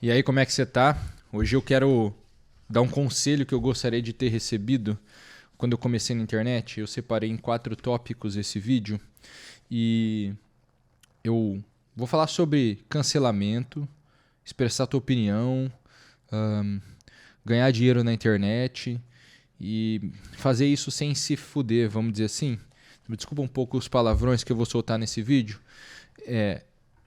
E aí, como é que você tá? Hoje eu quero dar um conselho que eu gostaria de ter recebido quando eu comecei na internet. Eu separei em 4 tópicos esse vídeo e eu vou falar sobre cancelamento, expressar tua opinião, ahn, ganhar dinheiro na internet e fazer isso sem se fuder, vamos dizer assim. Me desculpa um pouco os palavrões que eu vou soltar nesse vídeo.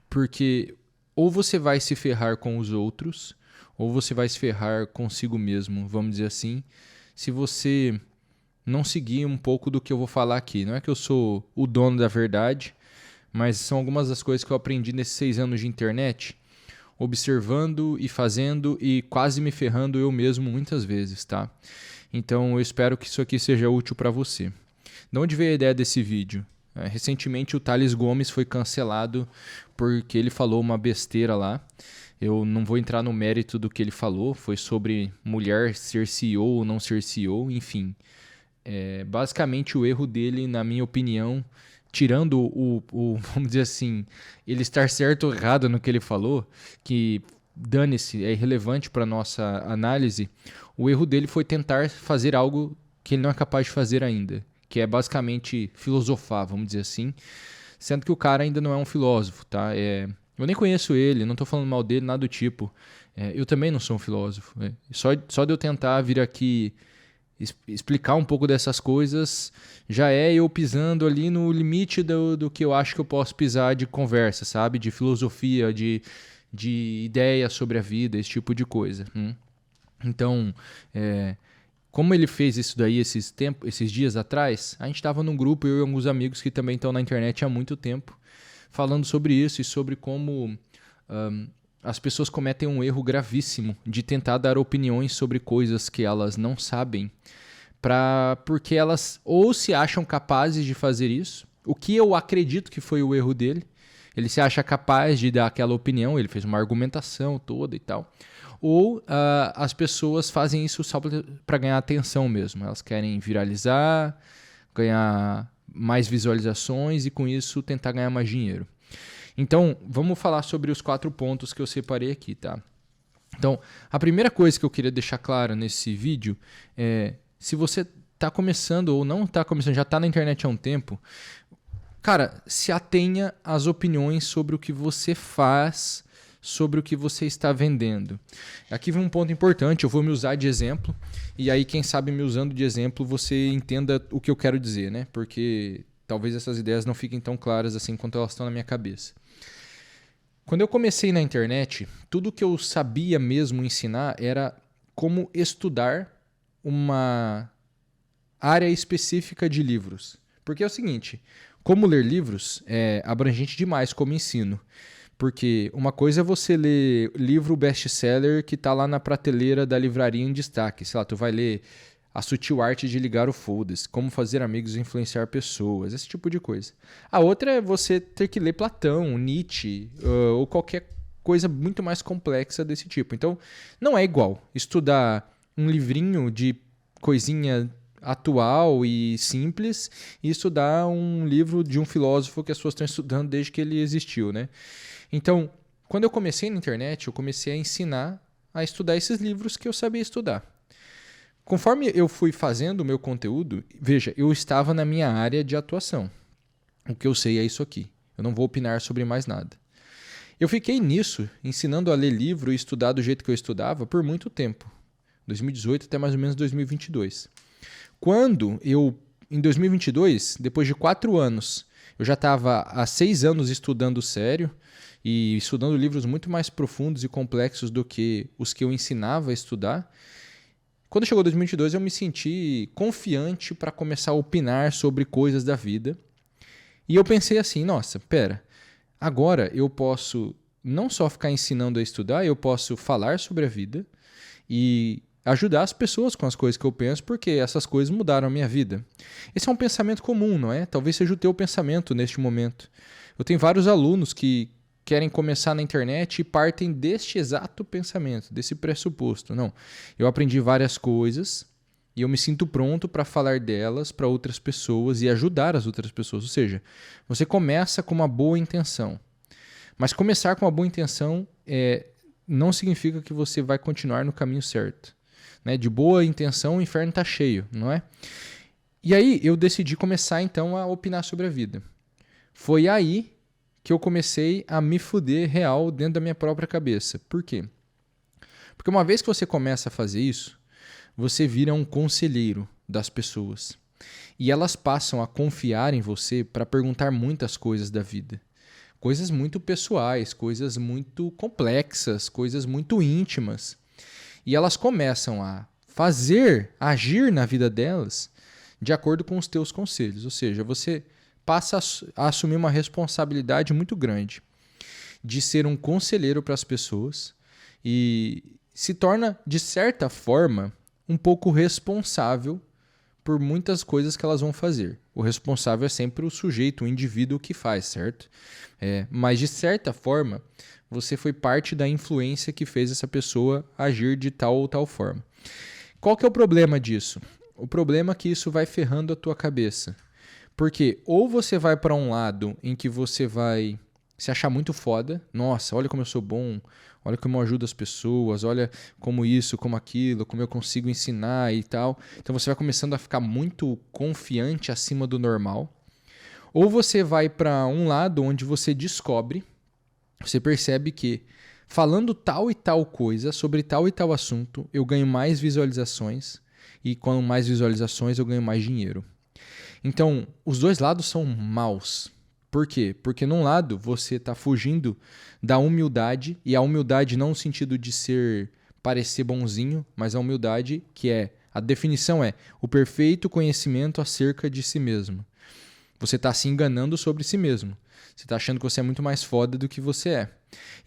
Porque ou você vai se ferrar com os outros, ou você vai se ferrar consigo mesmo, vamos dizer assim, se você não seguir um pouco do que eu vou falar aqui. Não é que eu sou o dono da verdade, mas são algumas das coisas que eu aprendi nesses 6 anos de internet, observando e fazendo e quase me ferrando eu mesmo muitas vezes, tá? Então eu espero que isso aqui seja útil para você. De onde veio a ideia desse vídeo? Recentemente o Thales Gomes foi cancelado porque ele falou uma besteira lá. Eu não vou entrar no mérito do que ele falou, foi sobre mulher ser CEO ou não ser CEO, enfim. Basicamente o erro dele, na minha opinião, tirando vamos dizer assim, ele estar certo ou errado no que ele falou, que dane-se, é irrelevante para nossa análise, o erro dele foi tentar fazer algo que ele não é capaz de fazer ainda, que é basicamente filosofar, vamos dizer assim, sendo que o cara ainda não é um filósofo, tá? Eu nem conheço ele, não estou falando mal dele, nada do tipo. Eu também não sou um filósofo. Só de eu tentar vir aqui explicar um pouco dessas coisas, já é eu pisando ali no limite do que eu acho que eu posso pisar de conversa, sabe? De filosofia, de ideia sobre a vida, esse tipo de coisa. Então, como ele fez isso daí esses dias atrás, a gente estava num grupo, eu e alguns amigos que também estão na internet há muito tempo, falando sobre isso e sobre como as pessoas cometem um erro gravíssimo de tentar dar opiniões sobre coisas que elas não sabem, porque elas ou se acham capazes de fazer isso, o que eu acredito que foi o erro dele. Ele se acha capaz de dar aquela opinião, ele fez uma argumentação toda e tal. Ou as pessoas fazem isso só para ganhar atenção mesmo. Elas querem viralizar, ganhar mais visualizações e com isso tentar ganhar mais dinheiro. Então, vamos falar sobre os 4 pontos que eu separei aqui, tá? Então, a primeira coisa que eu queria deixar clara nesse vídeo é, se você está começando ou não está começando, já está na internet há um tempo, cara, se atenha às opiniões sobre o que você faz, sobre o que você está vendendo. Aqui vem um ponto importante, eu vou me usar de exemplo, e aí quem sabe me usando de exemplo você entenda o que eu quero dizer, né? Porque talvez essas ideias não fiquem tão claras assim quanto elas estão na minha cabeça. Quando eu comecei na internet, tudo que eu sabia mesmo ensinar era como estudar uma área específica de livros. Porque é o seguinte, como ler livros é abrangente demais como ensino. Porque uma coisa é você ler livro best-seller que está lá na prateleira da livraria em destaque. Sei lá, tu vai ler A Sutil Arte de Ligar o Foda-se, Como Fazer Amigos e Influenciar Pessoas, esse tipo de coisa. A outra é você ter que ler Platão, Nietzsche ou qualquer coisa muito mais complexa desse tipo. Então, não é igual estudar um livrinho de coisinha atual e simples e estudar um livro de um filósofo que as pessoas estão estudando desde que ele existiu, né? Então, quando eu comecei na internet, eu comecei a ensinar a estudar esses livros que eu sabia estudar. Conforme eu fui fazendo o meu conteúdo, veja, eu estava na minha área de atuação. O que eu sei é isso aqui. Eu não vou opinar sobre mais nada. Eu fiquei nisso, ensinando a ler livro e estudar do jeito que eu estudava por muito tempo. 2018 até mais ou menos 2022. Quando eu, em 2022, depois de 4 anos, eu já estava há 6 anos estudando sério e estudando livros muito mais profundos e complexos do que os que eu ensinava a estudar. Quando chegou 2022, eu me senti confiante para começar a opinar sobre coisas da vida. E eu pensei assim, nossa, pera, agora eu posso não só ficar ensinando a estudar, eu posso falar sobre a vida e ajudar as pessoas com as coisas que eu penso, porque essas coisas mudaram a minha vida. Esse é um pensamento comum, não é? Talvez seja o teu pensamento neste momento. Eu tenho vários alunos que querem começar na internet e partem deste exato pensamento, desse pressuposto. Não, eu aprendi várias coisas e eu me sinto pronto para falar delas para outras pessoas e ajudar as outras pessoas. Ou seja, você começa com uma boa intenção. Mas começar com uma boa intenção não significa que você vai continuar no caminho certo. Né? De boa intenção, o inferno está cheio, não é? E aí eu decidi começar então a opinar sobre a vida. Foi aí que eu comecei a me fuder real dentro da minha própria cabeça. Por quê? Porque uma vez que você começa a fazer isso, você vira um conselheiro das pessoas. E elas passam a confiar em você para perguntar muitas coisas da vida. Coisas muito pessoais, coisas muito complexas, coisas muito íntimas. E elas começam a agir na vida delas de acordo com os teus conselhos. Ou seja, você passa a assumir uma responsabilidade muito grande de ser um conselheiro para as pessoas e se torna, de certa forma, um pouco responsável por muitas coisas que elas vão fazer. O responsável é sempre o sujeito, o indivíduo que faz, certo? Mas, de certa forma, você foi parte da influência que fez essa pessoa agir de tal ou tal forma. Qual que é o problema disso? O problema é que isso vai ferrando a tua cabeça. Porque ou você vai para um lado em que você vai se achar muito foda, nossa, olha como eu sou bom, olha como eu ajudo as pessoas, olha como isso, como aquilo, como eu consigo ensinar e tal. Então você vai começando a ficar muito confiante acima do normal. Ou você vai para um lado onde você descobre, você percebe que falando tal e tal coisa sobre tal e tal assunto, eu ganho mais visualizações e com mais visualizações eu ganho mais dinheiro. Então, os dois lados são maus. Por quê? Porque num lado você está fugindo da humildade, e a humildade não no sentido de parecer bonzinho, mas a humildade a definição é o perfeito conhecimento acerca de si mesmo. Você está se enganando sobre si mesmo. Você está achando que você é muito mais foda do que você é.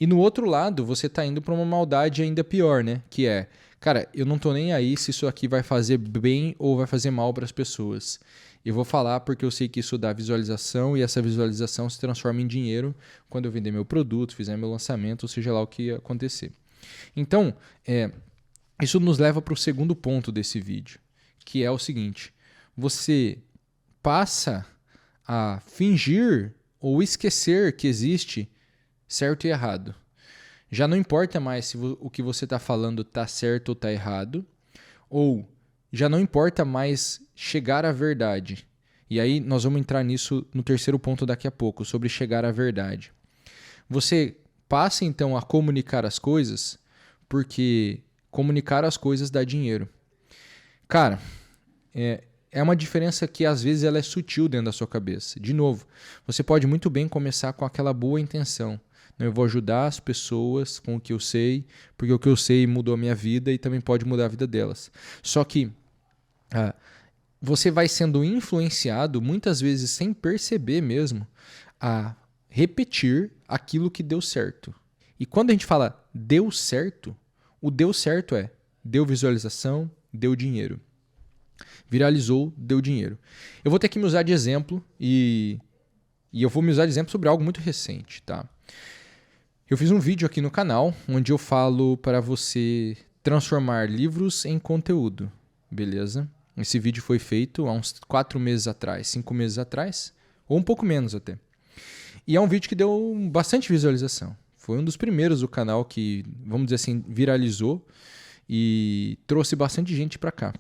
E no outro lado, você está indo para uma maldade ainda pior, né? Que é, cara, eu não tô nem aí se isso aqui vai fazer bem ou vai fazer mal para as pessoas. Eu vou falar porque eu sei que isso dá visualização e essa visualização se transforma em dinheiro quando eu vender meu produto, fizer meu lançamento, ou seja lá o que acontecer. Então, isso nos leva para o segundo ponto desse vídeo, que é o seguinte: você passa a fingir ou esquecer que existe certo e errado. Já não importa mais se o que você está falando está certo ou está errado, ou já não importa mais chegar à verdade. E aí nós vamos entrar nisso no terceiro ponto daqui a pouco, sobre chegar à verdade. Você passa então a comunicar as coisas, porque comunicar as coisas dá dinheiro. Cara, é uma diferença que às vezes ela é sutil dentro da sua cabeça. De novo, você pode muito bem começar com aquela boa intenção. Eu vou ajudar as pessoas com o que eu sei, porque o que eu sei mudou a minha vida e também pode mudar a vida delas. Só que você vai sendo influenciado, muitas vezes sem perceber mesmo, a repetir aquilo que deu certo. E quando a gente fala deu certo, o deu certo deu visualização, deu dinheiro. Viralizou, deu dinheiro. Eu vou ter que me usar de exemplo e eu vou me usar de exemplo sobre algo muito recente, tá? Eu fiz um vídeo aqui no canal onde eu falo para você transformar livros em conteúdo, beleza? Esse vídeo foi feito há uns 4 meses atrás, 5 meses atrás, ou um pouco menos até. E é um vídeo que deu bastante visualização. Foi um dos primeiros do canal que, vamos dizer assim, viralizou e trouxe bastante gente para cá.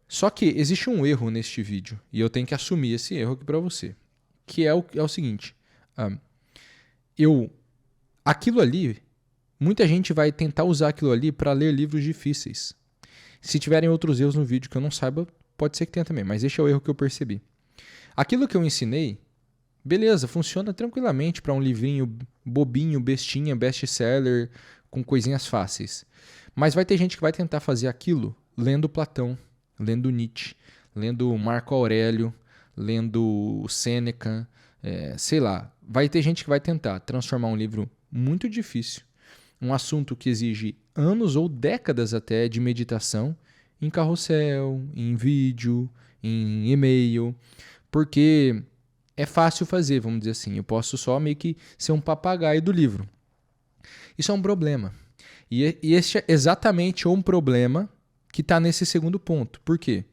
Só que existe um erro neste vídeo, e eu tenho que assumir esse erro aqui para você, que é o seguinte: aquilo ali, muita gente vai tentar usar aquilo ali para ler livros difíceis. Se tiverem outros erros no vídeo que eu não saiba, pode ser que tenha também, mas esse é o erro que eu percebi. Aquilo que eu ensinei, beleza, funciona tranquilamente para um livrinho bobinho, bestinha, best-seller, com coisinhas fáceis. Mas vai ter gente que vai tentar fazer aquilo lendo Platão, lendo Nietzsche, lendo Marco Aurélio, lendo Sêneca, sei lá. Vai ter gente que vai tentar transformar um livro muito difícil, um assunto que exige anos ou décadas até de meditação, em carrossel, em vídeo, em e-mail, porque é fácil fazer, vamos dizer assim. Eu posso só meio que ser um papagaio do livro. Isso é um problema. E esse é exatamente um problema que está nesse segundo ponto. Por quê?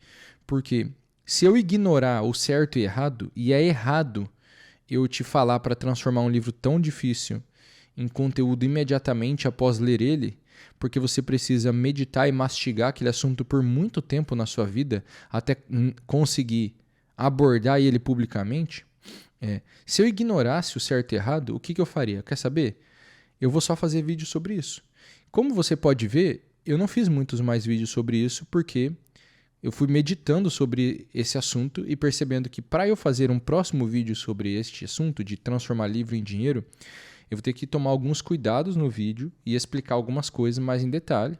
Porque se eu ignorar o certo e errado, e é errado eu te falar para transformar um livro tão difícil em conteúdo imediatamente após ler ele, porque você precisa meditar e mastigar aquele assunto por muito tempo na sua vida até conseguir abordar ele publicamente. Se eu ignorasse o certo e errado, o que eu faria? Quer saber? Eu vou só fazer vídeo sobre isso. Como você pode ver, eu não fiz muitos mais vídeos sobre isso porque eu fui meditando sobre esse assunto e percebendo que para eu fazer um próximo vídeo sobre este assunto de transformar livro em dinheiro, eu vou ter que tomar alguns cuidados no vídeo e explicar algumas coisas mais em detalhe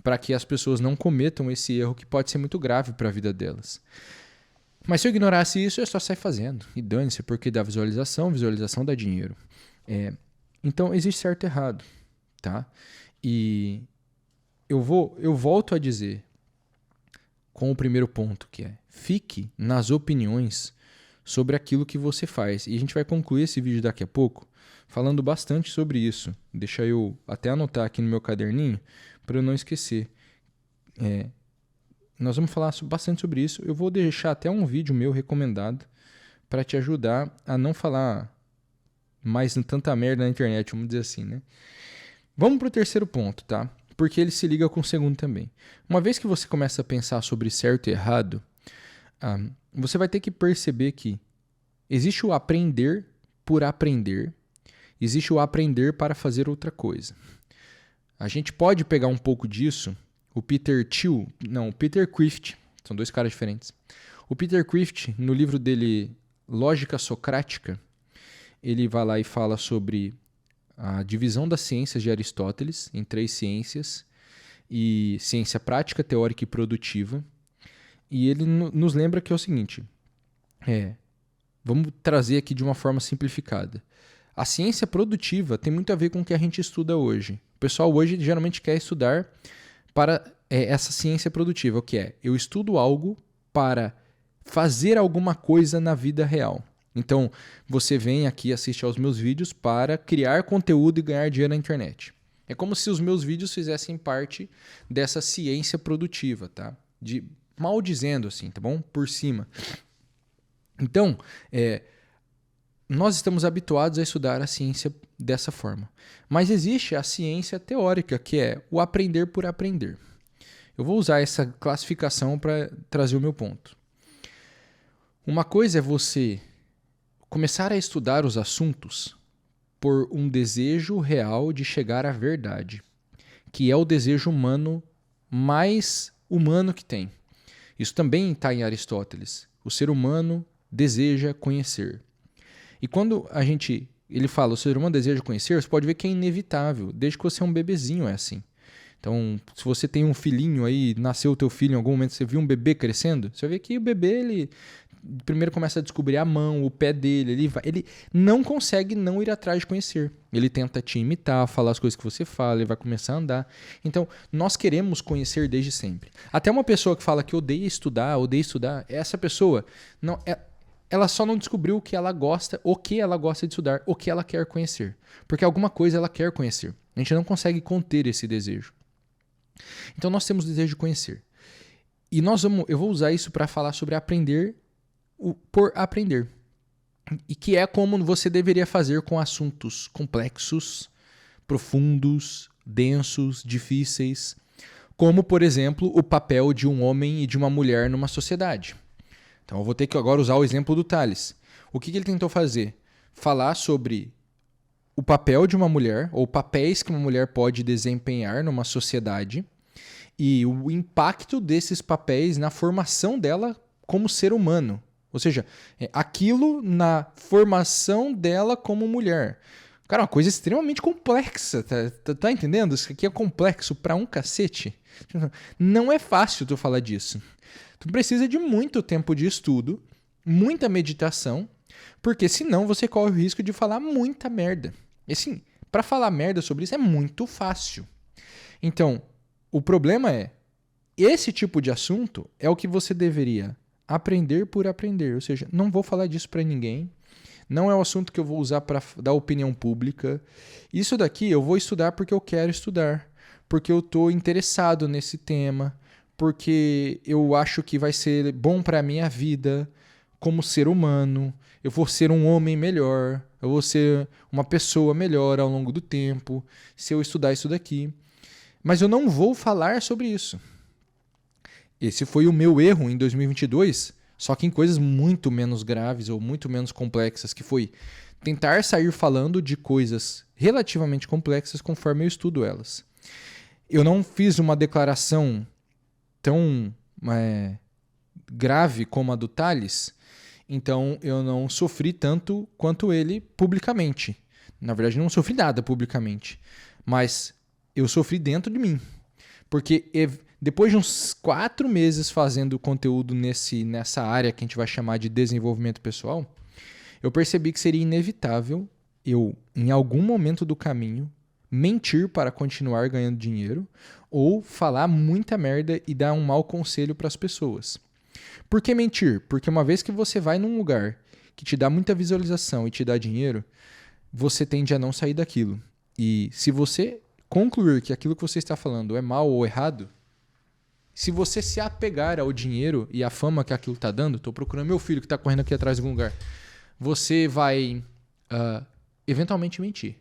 para que as pessoas não cometam esse erro que pode ser muito grave para a vida delas. Mas se eu ignorasse isso, eu só saio fazendo. E dane-se, porque dá visualização dá dinheiro. Então, existe certo e errado, tá? E eu volto a dizer, com o primeiro ponto, que é fique nas opiniões sobre aquilo que você faz. E a gente vai concluir esse vídeo daqui a pouco falando bastante sobre isso. Deixa eu até anotar aqui no meu caderninho para eu não esquecer. Nós vamos falar bastante sobre isso. Eu vou deixar até um vídeo meu recomendado para te ajudar a não falar mais tanta merda na internet, vamos dizer assim, né? Vamos para o terceiro ponto, tá? Porque ele se liga com o segundo também. Uma vez que você começa a pensar sobre certo e errado, você vai ter que perceber que existe o aprender por aprender, existe o aprender para fazer outra coisa. A gente pode pegar um pouco disso. O Peter Crift, são dois caras diferentes. O Peter Crift, no livro dele Lógica Socrática, ele vai lá e fala sobre a divisão das ciências de Aristóteles em 3 ciências, e ciência prática, teórica e produtiva. E ele nos lembra que é o seguinte, vamos trazer aqui de uma forma simplificada. A ciência produtiva tem muito a ver com o que a gente estuda hoje. O pessoal hoje geralmente quer estudar para essa ciência produtiva, o que é? Eu estudo algo para fazer alguma coisa na vida real. Então, você vem aqui assistir aos meus vídeos para criar conteúdo e ganhar dinheiro na internet. É como se os meus vídeos fizessem parte dessa ciência produtiva, tá? Mal dizendo assim, tá bom? Por cima. Então, nós estamos habituados a estudar a ciência dessa forma. Mas existe a ciência teórica, que é o aprender por aprender. Eu vou usar essa classificação para trazer o meu ponto. Uma coisa é você começar a estudar os assuntos por um desejo real de chegar à verdade, que é o desejo humano mais humano que tem. Isso também está em Aristóteles. O ser humano deseja conhecer. E quando ele fala o ser humano deseja conhecer, você pode ver que é inevitável, desde que você é um bebezinho é assim. Então, se você tem um filhinho aí, nasceu o teu filho em algum momento, você viu um bebê crescendo, você vê que o bebê, ele primeiro começa a descobrir a mão, o pé dele, ele não consegue não ir atrás de conhecer. Ele tenta te imitar, falar as coisas que você fala, ele vai começar a andar. Então, nós queremos conhecer desde sempre. Até uma pessoa que fala que odeia estudar, essa pessoa, ela só não descobriu o que ela gosta de estudar, o que ela quer conhecer. Porque alguma coisa ela quer conhecer. A gente não consegue conter esse desejo. Então, nós temos o desejo de conhecer. E eu vou usar isso para falar sobre aprender por aprender. E que é como você deveria fazer com assuntos complexos, profundos, densos, difíceis, como, por exemplo, o papel de um homem e de uma mulher numa sociedade. Então eu vou ter que agora usar o exemplo do Tales. O que ele tentou fazer? Falar sobre o papel de uma mulher, ou papéis que uma mulher pode desempenhar numa sociedade, e o impacto desses papéis na formação dela como ser humano. Ou seja, aquilo na formação dela como mulher. Cara, uma coisa extremamente complexa, tá entendendo? Isso aqui é complexo pra um cacete. Não é fácil tu falar disso. Tu precisa de muito tempo de estudo, muita meditação, porque senão você corre o risco de falar muita merda. E assim, pra falar merda sobre isso é muito fácil. Então, o problema esse tipo de assunto é o que você deveria aprender por aprender, ou seja, não vou falar disso para ninguém, não é um assunto que eu vou usar para dar opinião pública. Isso daqui eu vou estudar porque eu quero estudar, porque eu estou interessado nesse tema, porque eu acho que vai ser bom para a minha vida, como ser humano, eu vou ser um homem melhor, eu vou ser uma pessoa melhor ao longo do tempo, se eu estudar isso daqui. Mas eu não vou falar sobre isso. Esse foi o meu erro em 2022, só que em coisas muito menos graves ou muito menos complexas, que foi tentar sair falando de coisas relativamente complexas conforme eu estudo elas. Eu não fiz uma declaração tão grave como a do Tales, então eu não sofri tanto quanto ele publicamente. Na verdade, não sofri nada publicamente, mas eu sofri dentro de mim. Porque depois de uns 4 meses fazendo conteúdo nessa área que a gente vai chamar de desenvolvimento pessoal, eu percebi que seria inevitável eu, em algum momento do caminho, mentir para continuar ganhando dinheiro ou falar muita merda e dar um mau conselho para as pessoas. Por que mentir? Porque uma vez que você vai num lugar que te dá muita visualização e te dá dinheiro, você tende a não sair daquilo. E se você concluir que aquilo que você está falando é mal ou errado, se você se apegar ao dinheiro e à fama que aquilo está dando, estou procurando meu filho que está correndo aqui atrás de algum lugar, você vai eventualmente mentir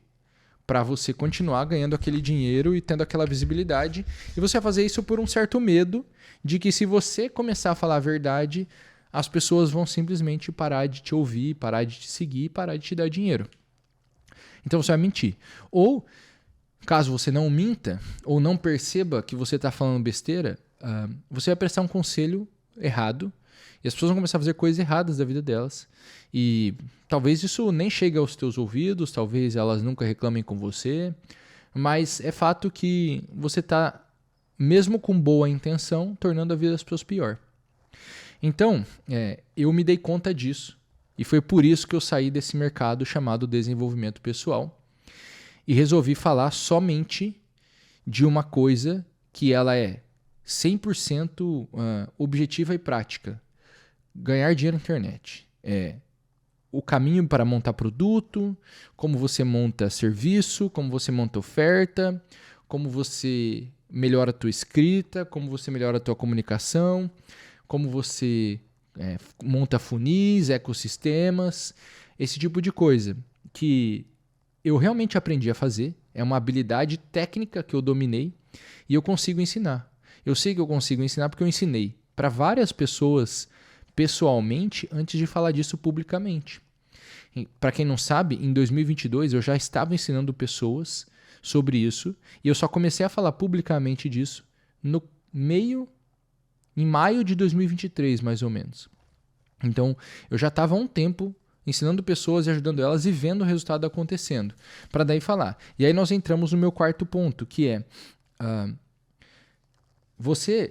para você continuar ganhando aquele dinheiro e tendo aquela visibilidade. E você vai fazer isso por um certo medo de que se você começar a falar a verdade, as pessoas vão simplesmente parar de te ouvir, parar de te seguir, parar de te dar dinheiro. Então você vai mentir. Ou, caso você não minta ou não perceba que você está falando besteira, você vai prestar um conselho errado e as pessoas vão começar a fazer coisas erradas da vida delas. E talvez isso nem chegue aos teus ouvidos, talvez elas nunca reclamem com você, mas é fato que você está, mesmo com boa intenção, tornando a vida das pessoas pior. Então, eu me dei conta disso e foi por isso que eu saí desse mercado chamado desenvolvimento pessoal e resolvi falar somente de uma coisa que ela é 100% objetiva e prática. Ganhar dinheiro na internet. O caminho para montar produto, como você monta serviço, como você monta oferta, como você melhora a tua escrita, como você melhora a tua comunicação, como você monta funis, ecossistemas, esse tipo de coisa que eu realmente aprendi a fazer, é uma habilidade técnica que eu dominei e eu consigo ensinar. Eu sei que eu consigo ensinar porque eu ensinei para várias pessoas pessoalmente antes de falar disso publicamente. Para quem não sabe, em 2022 eu já estava ensinando pessoas sobre isso e eu só comecei a falar publicamente disso em maio de 2023, mais ou menos. Então, eu já estava há um tempo ensinando pessoas e ajudando elas e vendo o resultado acontecendo, para daí falar. E aí nós entramos no meu quarto ponto, que é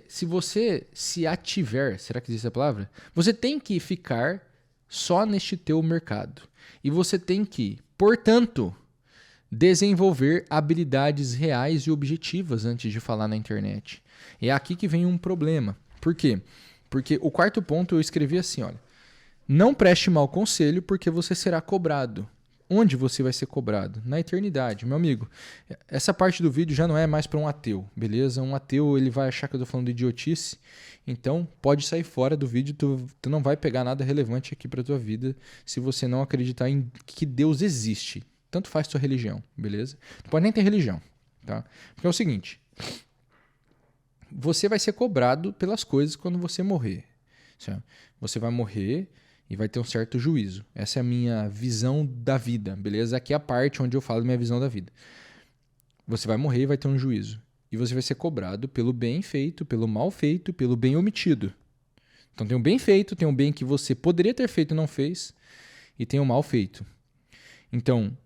se você se ativer, será que existe essa palavra? Você tem que ficar só neste teu mercado. E você tem que, portanto, desenvolver habilidades reais e objetivas antes de falar na internet. É aqui que vem um problema. Por quê? Porque o quarto ponto eu escrevi assim, olha. Não preste mau conselho porque você será cobrado. Onde você vai ser cobrado? Na eternidade, meu amigo. Essa parte do vídeo já não é mais para um ateu, beleza? Um ateu ele vai achar que eu estou falando de idiotice, então pode sair fora do vídeo, tu não vai pegar nada relevante aqui para tua vida se você não acreditar em que Deus existe. Tanto faz tua religião, beleza? Tu pode nem ter religião, tá? Porque é o seguinte, você vai ser cobrado pelas coisas quando você morrer. Certo? Você vai morrer e vai ter um certo juízo. Essa é a minha visão da vida, beleza? Aqui é a parte onde eu falo da minha visão da vida. Você vai morrer e vai ter um juízo. E você vai ser cobrado pelo bem feito, pelo mal feito, pelo bem omitido. Então tem o bem feito, tem o bem que você poderia ter feito e não fez, e tem o mal feito. Então,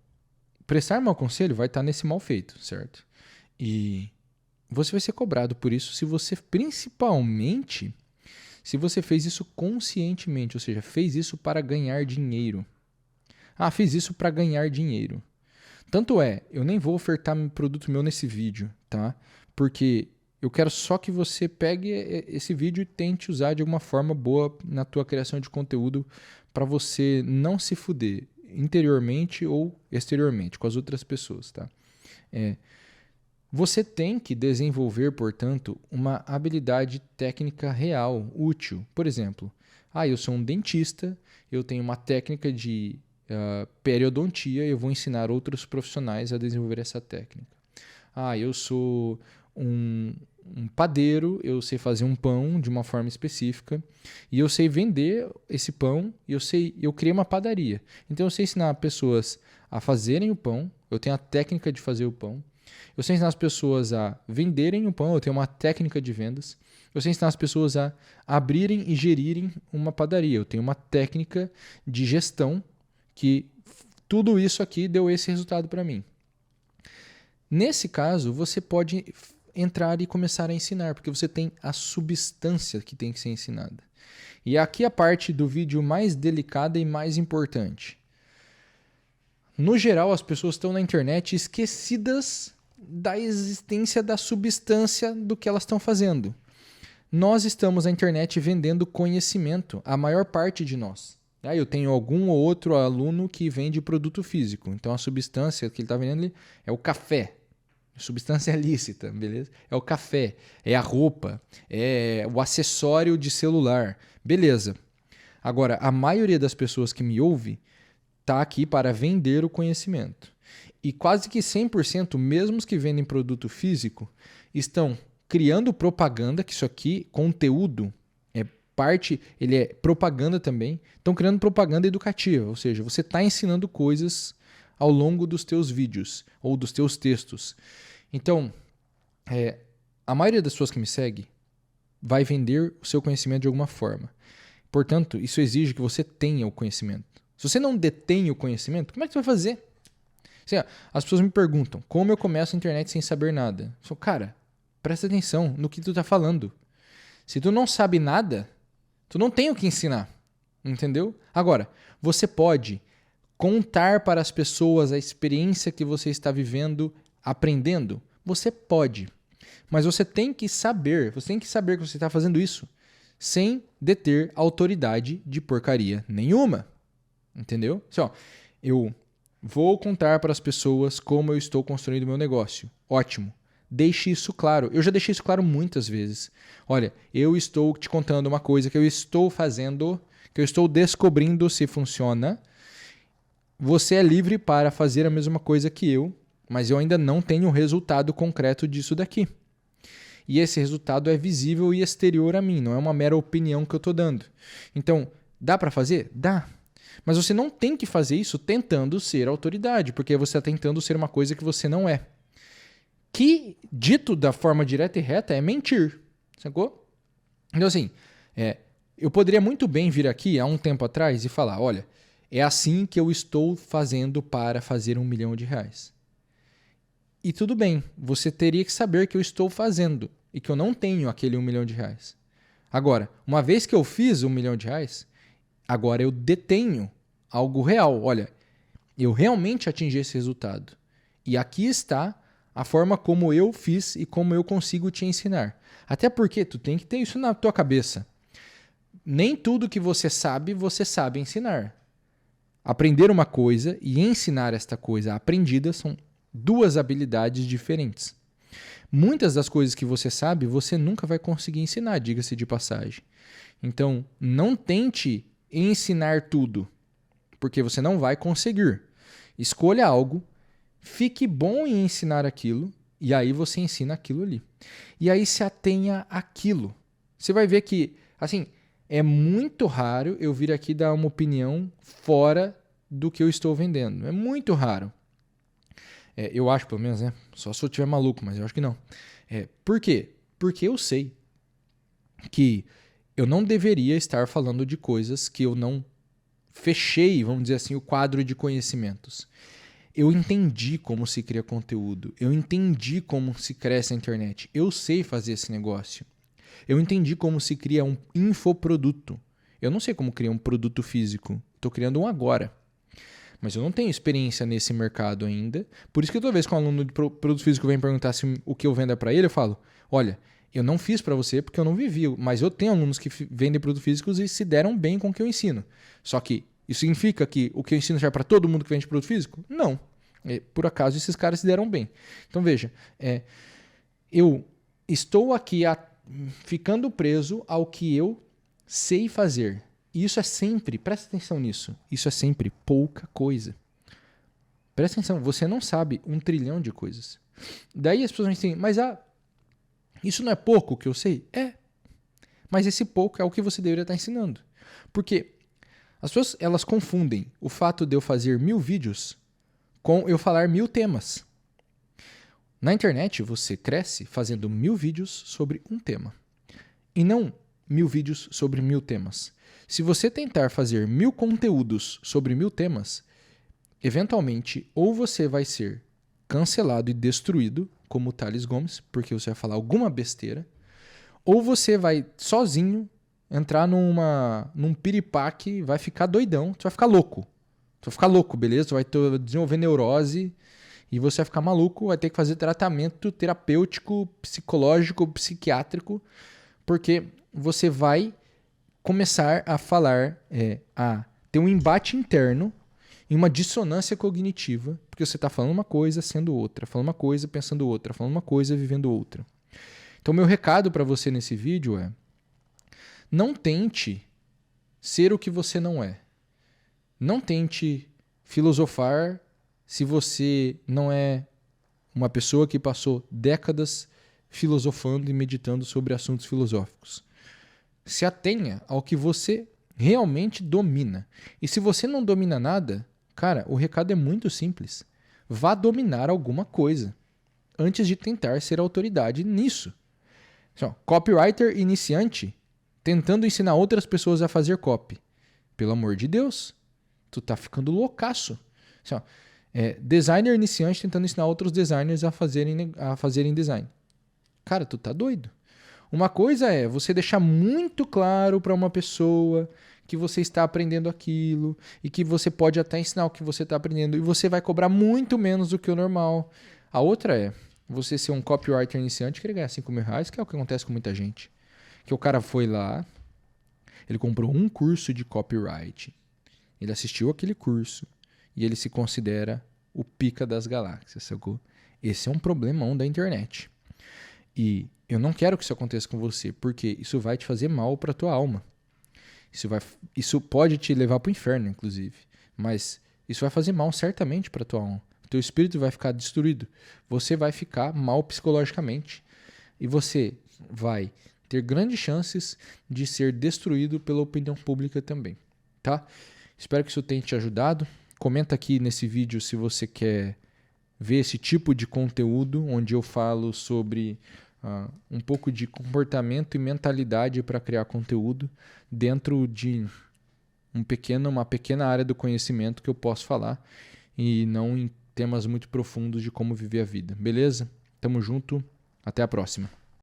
prestar mau conselho vai estar nesse mal feito, certo? E você vai ser cobrado por isso se você, principalmente, se você fez isso conscientemente, ou seja, fez isso para ganhar dinheiro. Fiz isso para ganhar dinheiro. Tanto eu nem vou ofertar produto meu nesse vídeo, tá? Porque eu quero só que você pegue esse vídeo e tente usar de alguma forma boa na tua criação de conteúdo para você não se fuder interiormente ou exteriormente com as outras pessoas, tá? Você tem que desenvolver, portanto, uma habilidade técnica real, útil. Por exemplo, Eu sou um dentista, eu tenho uma técnica de periodontia, eu vou ensinar outros profissionais a desenvolver essa técnica. Eu sou um padeiro, eu sei fazer um pão de uma forma específica e eu sei vender esse pão e eu criei uma padaria. Então eu sei ensinar pessoas a fazerem o pão, eu tenho a técnica de fazer o pão. Eu sei ensinar as pessoas a venderem o pão, eu tenho uma técnica de vendas. Eu sei ensinar as pessoas a abrirem e gerirem uma padaria, eu tenho uma técnica de gestão que tudo isso aqui deu esse resultado para mim. Nesse caso, você pode entrar e começar a ensinar, porque você tem a substância que tem que ser ensinada. E aqui a parte do vídeo mais delicada e mais importante. No geral, as pessoas estão na internet esquecidas da existência da substância do que elas estão fazendo. Nós estamos na internet vendendo conhecimento, a maior parte de nós. Eu tenho algum ou outro aluno que vende produto físico. Então a substância que ele está vendendo é o café. Substância lícita, beleza? É o café, é a roupa, é o acessório de celular. Beleza. Agora, a maioria das pessoas que me ouve está aqui para vender o conhecimento. E quase que 100%, mesmo os que vendem produto físico, estão criando propaganda, que isso aqui, conteúdo, ele é propaganda também. Estão criando propaganda educativa, ou seja, você está ensinando coisas ao longo dos teus vídeos ou dos teus textos. Então, a maioria das pessoas que me segue vai vender o seu conhecimento de alguma forma. Portanto, isso exige que você tenha o conhecimento. Se você não detém o conhecimento, como é que você vai fazer? As pessoas me perguntam, como eu começo a internet sem saber nada? Eu falo, cara, presta atenção no que tu está falando. Se tu não sabe nada, tu não tem o que ensinar, entendeu? Agora, você pode contar para as pessoas a experiência que você está vivendo, aprendendo. Você pode, mas você tem que saber que você está fazendo isso sem deter autoridade de porcaria nenhuma, entendeu? Eu vou contar para as pessoas como eu estou construindo o meu negócio. Ótimo. Deixe isso claro. Eu já deixei isso claro muitas vezes. Olha, eu estou te contando uma coisa que eu estou fazendo, que eu estou descobrindo se funciona. Você é livre para fazer a mesma coisa que eu, mas eu ainda não tenho o resultado concreto disso daqui. E esse resultado é visível e exterior a mim, não é uma mera opinião que eu estou dando. Então, dá para fazer? Dá. Mas você não tem que fazer isso tentando ser autoridade, porque você está tentando ser uma coisa que você não é. Que, dito da forma direta e reta, é mentir. Sacou? Então, assim, eu poderia muito bem vir aqui há um tempo atrás e falar, olha, é assim que eu estou fazendo para fazer R$1 milhão. E tudo bem, você teria que saber que eu estou fazendo e que eu não tenho aquele R$1 milhão. Agora, uma vez que eu fiz R$1 milhão, agora eu detenho algo real. Olha, eu realmente atingi esse resultado. E aqui está a forma como eu fiz e como eu consigo te ensinar. Até porque tu tem que ter isso na tua cabeça. Nem tudo que você sabe ensinar. Aprender uma coisa e ensinar esta coisa aprendida são duas habilidades diferentes. Muitas das coisas que você sabe, você nunca vai conseguir ensinar, diga-se de passagem. Então, não tente ensinar tudo, porque você não vai conseguir. Escolha algo, fique bom em ensinar aquilo, e aí você ensina aquilo ali. E aí se atenha àquilo. Você vai ver que, assim, é muito raro eu vir aqui dar uma opinião fora do que eu estou vendendo. É muito raro. Eu acho, pelo menos, né? Só se eu estiver maluco, mas eu acho que não. Por quê? Porque eu sei que eu não deveria estar falando de coisas que eu não fechei, vamos dizer assim, o quadro de conhecimentos. Eu entendi como se cria conteúdo. Eu entendi como se cresce a internet. Eu sei fazer esse negócio. Eu entendi como se cria um infoproduto. Eu não sei como criar um produto físico. Estou criando um agora. Mas eu não tenho experiência nesse mercado ainda. Por isso que toda vez que um aluno de produto físico vem perguntar se o que eu vendo é para ele, eu falo, olha, eu não fiz para você porque eu não vivi, mas eu tenho alunos que vendem produtos físicos e se deram bem com o que eu ensino. Só que isso significa que o que eu ensino serve para todo mundo que vende produto físico? Não. Por acaso esses caras se deram bem. Então veja, eu estou aqui ficando preso ao que eu sei fazer. E isso é sempre, presta atenção nisso, isso é sempre pouca coisa. Presta atenção, você não sabe 1 trilhão de coisas. Daí as pessoas dizem, mas isso não é pouco que eu sei? É. Mas esse pouco é o que você deveria estar ensinando. Porque as pessoas elas confundem o fato de eu fazer 1000 vídeos com eu falar 1000 temas. Na internet você cresce fazendo 1000 vídeos sobre um tema. E não 1000 vídeos sobre 1000 temas. Se você tentar fazer 1000 conteúdos sobre 1000 temas, eventualmente ou você vai ser cancelado e destruído, como o Thales Gomes, porque você vai falar alguma besteira, ou você vai sozinho entrar num piripaque, vai ficar doidão, você vai ficar louco. Você vai ficar louco, beleza? Você vai desenvolver neurose e você vai ficar maluco, vai ter que fazer tratamento terapêutico, psicológico, psiquiátrico, porque você vai começar a falar, a ter um embate interno e uma dissonância cognitiva, porque você está falando uma coisa, sendo outra, falando uma coisa, pensando outra, falando uma coisa, vivendo outra. Então, meu recado para você nesse vídeo é: não tente ser o que você não é. Não tente filosofar se você não é uma pessoa que passou décadas filosofando e meditando sobre assuntos filosóficos. Se atenha ao que você realmente domina. E se você não domina nada, cara, o recado é muito simples. Vá dominar alguma coisa antes de tentar ser autoridade nisso. Copywriter iniciante tentando ensinar outras pessoas a fazer copy. Pelo amor de Deus, tu tá ficando loucaço. Designer iniciante tentando ensinar outros designers a fazerem design. Cara, tu tá doido. Uma coisa é você deixar muito claro para uma pessoa que você está aprendendo aquilo e que você pode até ensinar o que você está aprendendo e você vai cobrar muito menos do que o normal. A outra é você ser um copywriter iniciante e querer ganhar 5 mil reais, que é o que acontece com muita gente. Que o cara foi lá, ele comprou um curso de copyright, ele assistiu aquele curso e ele se considera o pica das galáxias, sacou? Esse é um problemão da internet. E eu não quero que isso aconteça com você, porque isso vai te fazer mal para tua alma. Isso pode te levar para o inferno, inclusive. Mas isso vai fazer mal certamente para tua alma. Teu espírito vai ficar destruído. Você vai ficar mal psicologicamente. E você vai ter grandes chances de ser destruído pela opinião pública também. Tá? Espero que isso tenha te ajudado. Comenta aqui nesse vídeo se você quer ver esse tipo de conteúdo, onde eu falo sobre um pouco de comportamento e mentalidade para criar conteúdo dentro de uma pequena área do conhecimento que eu posso falar e não em temas muito profundos de como viver a vida. Beleza? Tamo junto. Até a próxima.